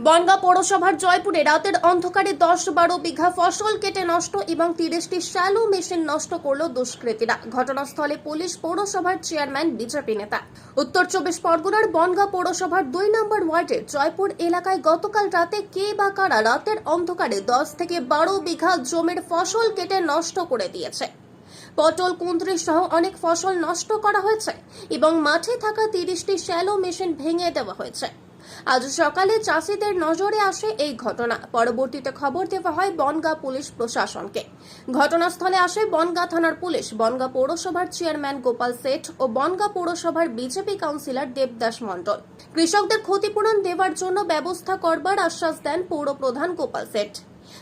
বনগাঁ পৌরসভার জয়পুরে রাতের অন্ধকারে 10-12 বিঘা ফসল কেটে নষ্ট এবং 30টি শ্যালো মেশিন নষ্ট করল দুষ্কৃতীরা। ঘটনাস্থলে পুলিশ, পৌরসভার চেয়ারম্যান, বিজেপি নেতা। উত্তর 24 পরগনার বনগাঁ পৌরসভার 2 নম্বর ওয়ার্ডের জয়পুর এলাকায় গতকাল রাতে কে বা কারা রাতের অন্ধকারে 10 থেকে 12 বিঘা জমির ফসল কেটে নষ্ট করে দিয়েছে। পটল, কুঁদরি সহ অনেক ফসল নষ্ট করা হয়েছে এবং মাঠে থাকা 30টি শ্যালো মেশিন ভেঙে দেওয়া হয়েছে। আজ সকালে চাষিদের নজরে আসে এই ঘটনা। পরবর্তীতে খবর দেওয়া হয় বনগাঁ পুলিশ প্রশাসনকে। ঘটনাস্থলে আসে বনগাঁ থানার পুলিশ, বনগাঁ পৌরসভার চেয়ারম্যান গোপাল সেঠ ও বনগাঁ পৌরসভার বিজেপি কাউন্সিলর দেবদাস মণ্ডল। কৃষকদের ক্ষতিপূরণ দেওয়ার জন্য ব্যবস্থা করবার আশ্বাস দেন পৌরপ্রধান গোপাল সেঠ।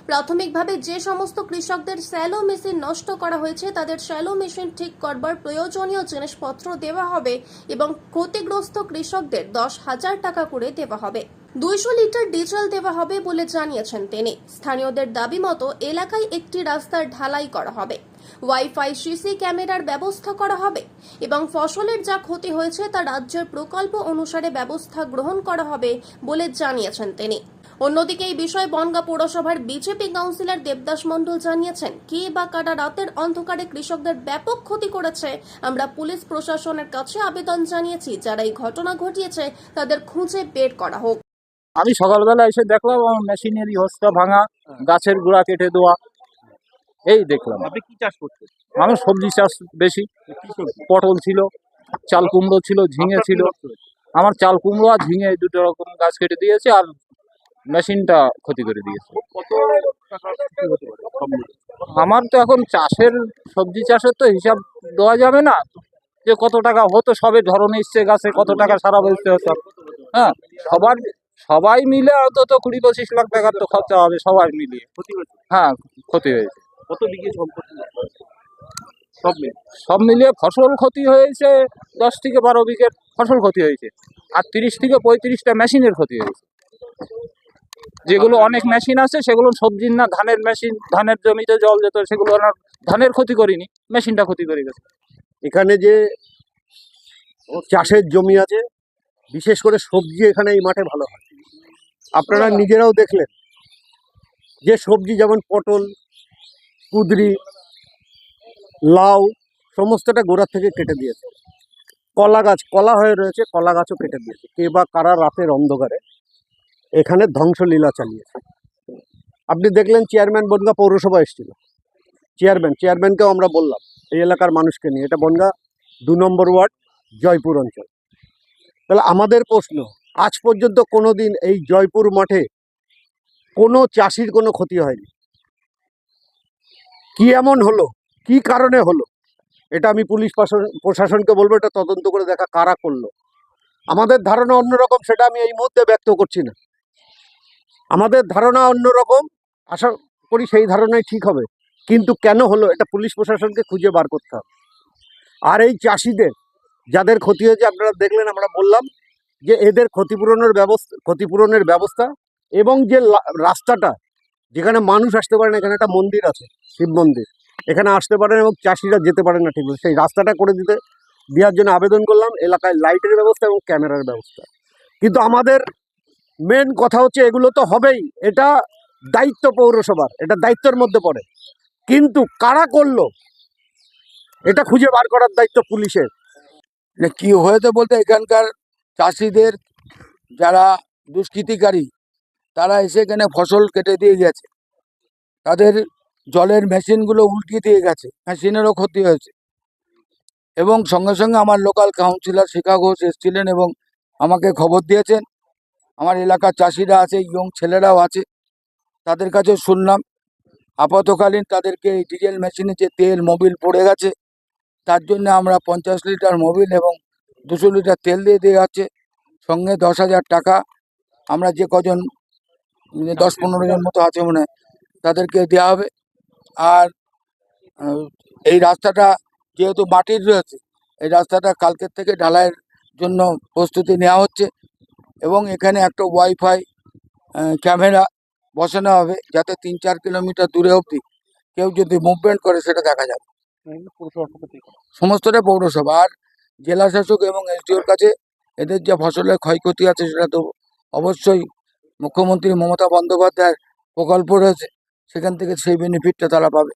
প্রাথমিকভাবে যে সমস্ত কৃষকদের শ্যালো মেশিন নষ্ট করা হয়েছে তাদের শ্যালো মেশিন ঠিক করবার প্রয়োজনীয় জিনিসপত্র দেওয়া হবে এবং ক্ষতিগ্রস্ত কৃষকদের 10,000 টাকা করে দেওয়া হবে। 200 লিটার ডিজেল দেওয়া হবে বলে জানিয়েছেন তিনি। স্থানীয়দের দাবি মতো এলাকায় একটি রাস্তার ঢালাই করা হবে, ওয়াইফাই, সিসি ক্যামেরার ব্যবস্থা করা হবে এবং ফসলের যা ক্ষতি হয়েছে তা রাজ্যের প্রকল্প অনুসারে ব্যবস্থা গ্রহণ করা হবে বলে জানিয়েছেন তিনি। অন্যদিকে এই বিষয়ে বনগাঁ পৌরসভার বিজেপি কাউন্সিলর দেবদাস মণ্ডল জানিয়েছেন, কে বা কারা রাতের অন্ধকারে কৃষকদের ব্যাপক ক্ষতি করেছে আমরা পুলিশ প্রশাসনের কাছে আবেদন জানিয়েছি, যারা এই ঘটনা ঘটিয়েছে তাদের খুঁজে বের করা হোক। আমি সকালবেলা এসে দেখলাম আমার মেশিনারি হোসটা ভাঙা, গাছের গোড়া কেটে দেওয়া, এই দেখলাম। আপনি কি চাষ করছেন? আমার সবজি চাষ বেশি, পটল ছিল, চাল কুমড়ো ছিল, ঝিঙে ছিল। আমার চাল কুমড়ো আর ঝিঙে এই দুটো রকম গাছ কেটে দিয়েছে আর মেশিনটা ক্ষতি করে দিয়েছে। কত টাকা ক্ষতি হতে পারে সব মিলে? আমার তো এখন চাষের, সবজি চাষের তো হিসাব দেওয়া যাবে না যে কত টাকা হতো, সবে ধরন এসছে গাছে, কত টাকা সারা বলতে সব। হ্যাঁ, সবাই মিলে অন্তত 20-25 লাখ টাকার তো খরচা হবে সবাই মিলিয়ে। ক্ষতি হয়েছে? হ্যাঁ, ক্ষতি হয়েছে। কত বিঘে সম্পত্তি সব মিলে? সব মিলিয়ে ফসল ক্ষতি হয়েছে 10 থেকে 12 বিঘের ফসল ক্ষতি হয়েছে আর 30 থেকে 35টা মেশিনের ক্ষতি হয়েছে। যেগুলো অনেক মেশিন আছে সেগুলো সবজির না, ধানের মেশিন, ধানের জমিতে জল যেত সেগুলো না, ধানের ক্ষতি করিনি, মেশিনটা ক্ষতি করে গেছে। এখানে যে চাষের জমি আছে, বিশেষ করে সবজি এখানে এই মাঠে ভালো হয়। আপনারা নিজেরাও দেখলেন যে সবজি যেমন পটল, কুঁদরি, লাউ সমস্তটা গোড়া থেকে কেটে দিয়েছে। কলা গাছ কলা হয়ে রয়েছে, কলা গাছও কেটে দিয়েছে। কে বা কারা রাতের অন্ধকারে এখানে ধ্বংসলীলা চালিয়েছে। আপনি দেখলেন চেয়ারম্যান বনগাঁ পৌরসভা এসেছিল, চেয়ারম্যানকেও আমরা বললাম এই এলাকার মানুষকে নিয়ে, এটা বনগাঁ 2 নম্বর ওয়ার্ড, জয়পুর অঞ্চল। তাহলে আমাদের প্রশ্ন, আজ পর্যন্ত কোনোদিন এই জয়পুর মাঠে কোনো চাষির কোনো ক্ষতি হয়নি। কি এমন হলো, কি কারণে হলো, এটা আমি পুলিশ প্রশাসনকে বলবো এটা তদন্ত করে দেখা কারা করলো। আমাদের ধারণা অন্যরকম, সেটা আমি এই মুহূর্তে ব্যক্ত করছি না। আমাদের ধারণা অন্যরকম, আশা করি সেই ধারণাই ঠিক হবে, কিন্তু কেন হলো এটা পুলিশ প্রশাসনকে খুঁজে বার করতে হবে। আর এই চাষিদের যাদের ক্ষতি হয়েছে আপনারা দেখলেন, আমরা বললাম যে এদের ক্ষতিপূরণের ব্যবস্থা এবং যে রাস্তাটা যেখানে মানুষ আসতে পারে না, এখানে একটা মন্দির আছে, শিব মন্দির, এখানে আসতে পারেন এবং চাষিরা যেতে পারে না ঠিক মতো, সেই রাস্তাটা করে দেওয়ার জন্য আবেদন করলাম। এলাকায় লাইটের ব্যবস্থা এবং ক্যামেরার ব্যবস্থা। কিন্তু আমাদের মেন কথা হচ্ছে এগুলো তো হবেই, এটা দায়িত্ব পৌরসভার, এটা দায়িত্বের মধ্যে পড়ে, কিন্তু কারা করলো এটা খুঁজে বার করার দায়িত্ব পুলিশের। কি হয়েছে বলতে, এখানকার চাষিদের যারা দুষ্কৃতিকারী তারা এসে এখানে ফসল কেটে দিয়ে গেছে, তাদের জলের মেশিনগুলো উল্টিয়ে দিয়ে গেছে, মেশিনেরও ক্ষতি হয়েছে। এবং সঙ্গে সঙ্গে আমার লোকাল কাউন্সিলর শিখা ঘোষ এসেছিলেন এবং আমাকে খবর দিয়েছেন। আমার এলাকার চাষিরা আছে, ইয়ং ছেলেরাও আছে, তাদের কাছে শুনলাম আপাতকালীন তাদেরকে এই ডিজেল মেশিনে যে তেল মোবিল পড়ে গেছে তার জন্য আমরা 50 লিটার মোবিল এবং 200 লিটার তেল দিয়ে যাচ্ছে, সঙ্গে 10,000 টাকা আমরা যে কজন 10-15 জন মতো আছে মনে হয় তাদেরকে দেওয়া হবে। আর এই রাস্তাটা যেহেতু মাটির রয়েছে, এই রাস্তাটা কালকের থেকে ঢালাইয়ের জন্য প্রস্তুতি নেওয়া হচ্ছে এবং এখানে একটা ওয়াইফাই ক্যামেরা বসানো হবে যাতে 3-4 কিলোমিটার দূরে অবধি কেউ যদি মুভমেন্ট করে সেটা দেখা যাবে। সমস্তটা পৌরসভা আর জেলা শাসক এবং এসডিওর কাছে এদের যে ফসলের ক্ষয়ক্ষতি আছে সেটা তো অবশ্যই মুখ্যমন্ত্রী মমতা বন্দ্যোপাধ্যায়ের প্রকল্প রয়েছে, সেখান থেকে সেই বেনিফিটটা তারা পাবে।